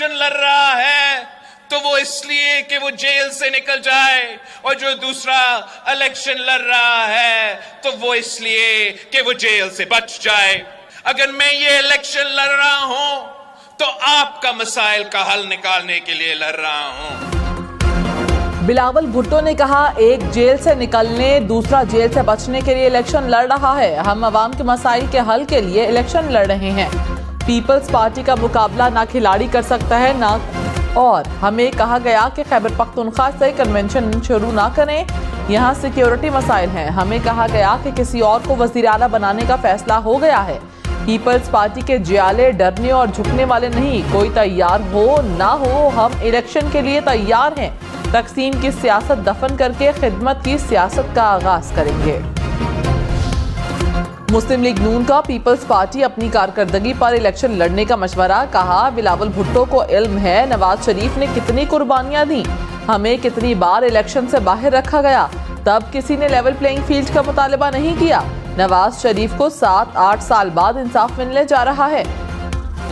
Election लड़ रहा है तो वो इसलिए कि वो जेल से निकल जाए, और जो दूसरा इलेक्शन लड़ रहा है तो वो इसलिए कि वो जेल से बच जाए। अगर मैं ये इलेक्शन लड़ रहा हूं तो आपका मसाइल का हल निकालने के लिए लड़ रहा हूं। बिलावल भुट्टो ने कहा, एक जेल से निकलने दूसरा जेल से बचने के लिए इलेक्शन लड़ रहा है। हम अवाम के मसाइल के हल के लिए इलेक्शन लड़ रहे हैं। पीपल्स पार्टी का मुकाबला ना खिलाड़ी कर सकता है ना, और हमें कहा गया कि खैबर पख्तूनख्वा से कन्वेंशन शुरू ना करें, यहाँ सिक्योरिटी मसाइल हैं। हमें कहा गया कि किसी और को वज़ीर आला बनाने का फैसला हो गया है। पीपल्स पार्टी के जियाले डरने और झुकने वाले नहीं, कोई तैयार हो ना हो हम इलेक्शन के लिए तैयार हैं। तकसीम की सियासत दफन करके खिदमत की सियासत का आगाज करेंगे। मुस्लिम लीग नून का पीपल्स पार्टी अपनी कारकर्दगी पर इलेक्शन लड़ने का मशवरा। कहा, बिलावल भुट्टो को इल्म है नवाज शरीफ ने कितनी कुर्बानियां दी, हमें कितनी बार इलेक्शन से बाहर रखा गया, तब किसी ने लेवल प्लेइंग फील्ड का मुतालबा नहीं किया। नवाज शरीफ को 7-8 साल बाद इंसाफ मिलने जा रहा है।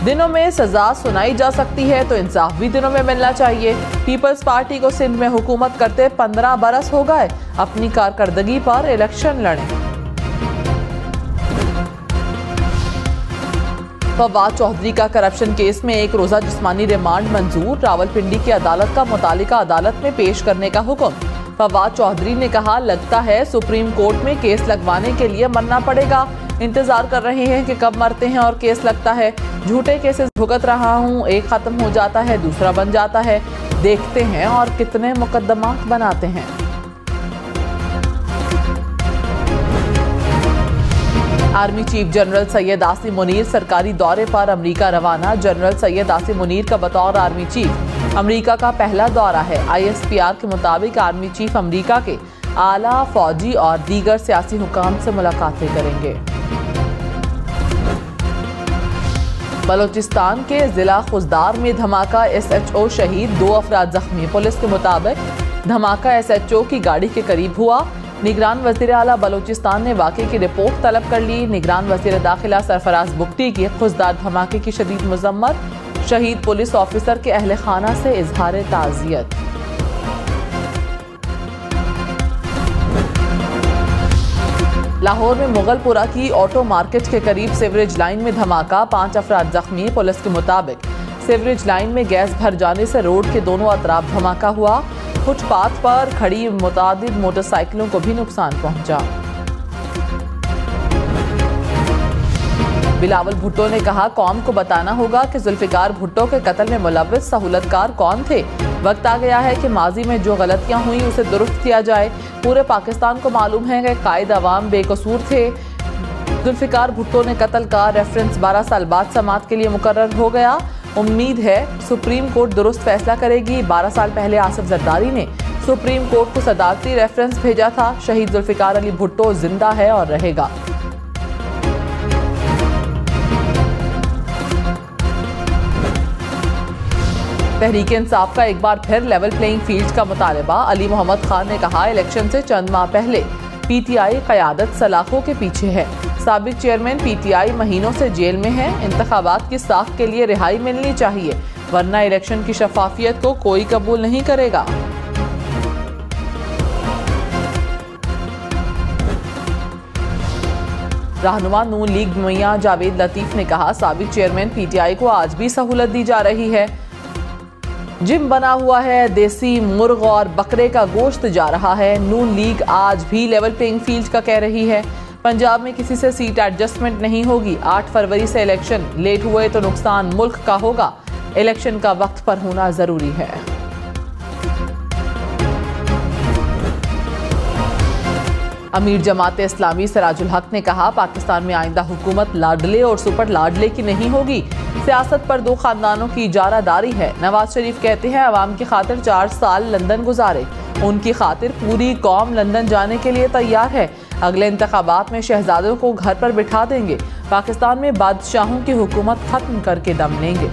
दिनों में सजा सुनाई जा सकती है तो इंसाफ भी दिनों में मिलना चाहिए। पीपल्स पार्टी को सिंध में हुकूमत करते 15 बरस हो गए, अपनी कारकर्दगी पर इलेक्शन लड़ें। फवाद चौधरी का करप्शन केस में 1 रोजा जिस्मानी रिमांड मंजूर। रावलपिंडी की अदालत का मुतालिका अदालत में पेश करने का हुक्म। फवाद चौधरी ने कहा, लगता है सुप्रीम कोर्ट में केस लगवाने के लिए मरना पड़ेगा। इंतजार कर रहे हैं कि कब मरते हैं और केस लगता है। झूठे केसेस भुगत रहा हूं, एक खत्म हो जाता है दूसरा बन जाता है। देखते हैं और कितने मुकदमात बनाते हैं। Army chief general Syed Asim Munir सरकारी दौरे पर अमेरिका रवाना। जनरल सैयद आसिम मुनीर का बतौर आर्मी चीफ अमेरिका का पहला दौरा है। ISPR के मुताबिक आर्मी चीफ अमेरिका के आला फौजी और दीगर सियासी हुकाम से मुलाकातें करेंगे। बलोचिस्तान के जिला खुजदार में धमाका, SHO शहीद, 2 अफराद जख्मी। पुलिस के मुताबिक धमाका SHO की गाड़ी के करीब हुआ। निगरान वज़ीर आला बलोचिस्तान ने वाक़े की रिपोर्ट तलब कर ली। निगरान वज़ीर दाखिला सरफराज बुख्ती की खुजदार धमाके की शदीद मज़म्मत। शहीद पुलिस ऑफिसर के अहले खाना से इजहार ताज़ियत। लाहौर में मुगलपुरा की ऑटो मार्केट के करीब सीवरेज लाइन में धमाका, 5 अफराद जख्मी। पुलिस के मुताबिक सीवरेज लाइन में गैस भर जाने से रोड के दोनों अतराफ धमाका हुआ। फुटपाथ पर खड़ी मुतादिद मोटरसाइकिलों को भी नुकसान पहुंचा। बिलावल भुट्टो ने कहा, कौम को बताना होगा कि जुल्फिकार भुट्टो के कत्ल में मुलव्विस सहूलतकार कौन थे। वक्त आ गया है कि माजी में जो गलतियां हुई उसे दुरुस्त किया जाए। पूरे पाकिस्तान को मालूम है कि कायद अवाम बेकसूर थे। जुल्फिकार भुट्टो ने कत्ल का रेफरेंस 12 साल बाद समाअत के लिए मुकर्रर हो गया। उम्मीद है सुप्रीम कोर्ट दुरुस्त फैसला करेगी। 12 साल पहले आसिफ जरदारी ने सुप्रीम कोर्ट को सदारती रेफरेंस भेजा था। शहीद जुल्फिकार अली भुट्टो जिंदा है और रहेगा। तहरीक इंसाफ का एक बार फिर लेवल प्लेइंग फील्ड का मुतालबा। अली मोहम्मद खान ने कहा, इलेक्शन से चंद माह पहले PTI क़यादत सलाखों के पीछे है। साबिक चेयरमैन PTI महीनों से जेल में है। इंतखाबात की साख के लिए रिहाई मिलनी चाहिए, वरना इलेक्शन की शफाफियत को कोई कबूल नहीं करेगा। रहनुमा नून लीग मियां जावेद लतीफ ने कहा, साबिक चेयरमैन PTI को आज भी सहूलत दी जा रही है। जिम बना हुआ है, देसी मुर्ग और बकरे का गोश्त जा रहा है। नून लीग आज भी लेवल प्लेइंग फील्ड का कह रही है। पंजाब में किसी से सीट एडजस्टमेंट नहीं होगी। 8 फरवरी से इलेक्शन लेट हुए तो नुकसान मुल्क का होगा। इलेक्शन का वक्त पर होना जरूरी है। अमीर जमात इस्लामी सिराजुल हक ने कहा, पाकिस्तान में आइंदा हुकूमत लाडले और सुपर लाडले की नहीं होगी। सियासत पर 2 खानदानों की इजारादारी है। नवाज शरीफ कहते हैं अवाम की खातिर 4 साल लंदन गुजारे। उनकी खातिर पूरी कौम लंदन जाने के लिए तैयार है। अगले इंतखाबात में शहजादों को घर पर बिठा देंगे। पाकिस्तान में बादशाहों की हुकूमत खत्म करके दम लेंगे।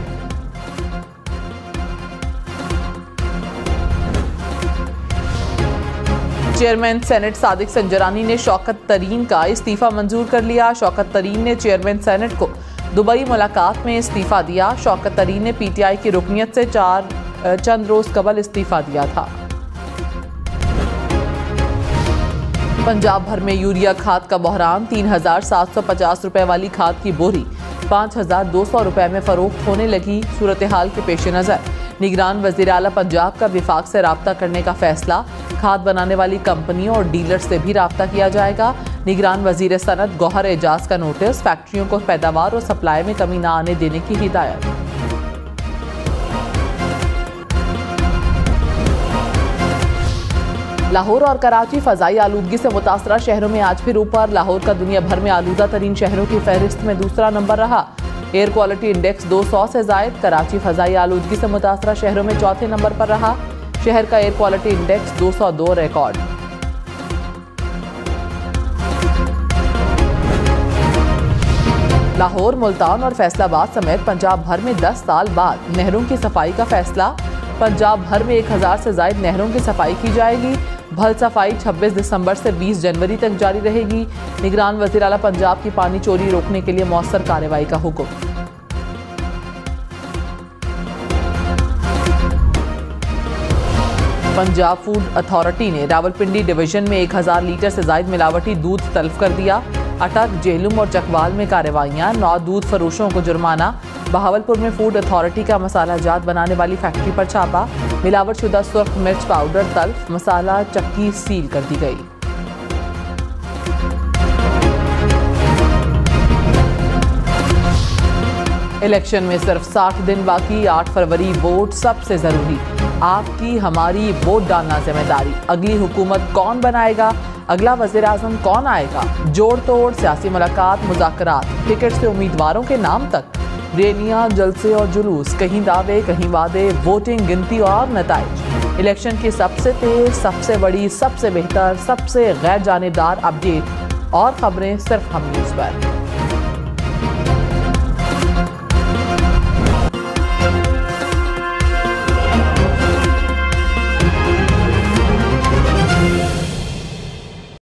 चेयरमैन सेनेट सादिक संजरानी ने शौकत तरीन का इस्तीफा मंजूर कर लिया। शौकत तरीन ने चेयरमैन सेनेट को दुबई मुलाकात में इस्तीफा दिया। शौकत तरीन ने पीटीआई की रुकनियत से चंद रोज कबल इस्तीफा दिया था। पंजाब भर में यूरिया खाद का बहरान। 3,750 रुपए वाली खाद की बोरी 5,200 रुपए में फरोख्त होने लगी। सूरत हाल के पेश नज़र निगरान वज़ीर आला पंजाब का विफाक से राब्ता करने का फैसला। खाद बनाने वाली कंपनियों और डीलर से भी राब्ता किया जाएगा। निगरान वज़ीर सनत गौहर एजाज का नोटिस। फैक्ट्रियों को पैदावार और सप्लाई में कमी न आने देने की हिदायत। लाहौर और कराची फ़ज़ाई आलूदगी से मुतासरा शहरों में आज फिर ऊपर। लाहौर का दुनिया भर में आलूदा तरीन शहरों की फहरिस्त में दूसरा नंबर रहा। एयर क्वालिटी इंडेक्स 200 से जायद। कराची फ़ज़ाई आलूदगी से मुतासरा शहरों में चौथे नंबर पर रहा। शहर का air quality index 202 record. Lahore, Multan और फैसलाबाद समेत पंजाब भर में 10 साल बाद नहरों की सफाई का फैसला। पंजाब भर में 1000 से जायद नहरों की सफाई की जाएगी। भल सफाई 26 दिसंबर से 20 जनवरी तक जारी रहेगी। निगरान वज़ीर आला पंजाब की पानी चोरी रोकने के लिए मौसर कार्रवाई का हुक्म। पंजाब फूड अथॉरिटी ने रावलपिंडी डिवीजन में 1000 लीटर से जायद मिलावटी दूध तल्फ कर दिया। अटक, जेलुम और चकवाल में कार्रवाइयां। 9 दूध फरोशों को जुर्माना। बहावलपुर में फूड अथॉरिटी का मसाला जात बनाने वाली फैक्ट्री पर छापा। मिलावट शुदा सुर्ख मिर्च पाउडर तल्फ। मसाला चक्की सील कर दी गई। इलेक्शन में सिर्फ 60 दिन बाकी। 8 फरवरी वोट सबसे जरूरी। आपकी हमारी वोट डालना जिम्मेदारी। अगली हुकूमत कौन बनाएगा, अगला वज़ीर आज़म कौन आएगा, जोड़ तोड़ सियासी मुलाकात, मुज़ाकरात, टिकट से उम्मीदवारों के नाम तक, रैलियां, जलसे और जुलूस, कहीं दावे कहीं वादे, वोटिंग, गिनती और नताइज। इलेक्शन की सबसे तेज, सबसे बड़ी, सबसे बेहतर, सबसे गैर जानिबदार अपडेट और खबरें सिर्फ हम न्यूज़ पर।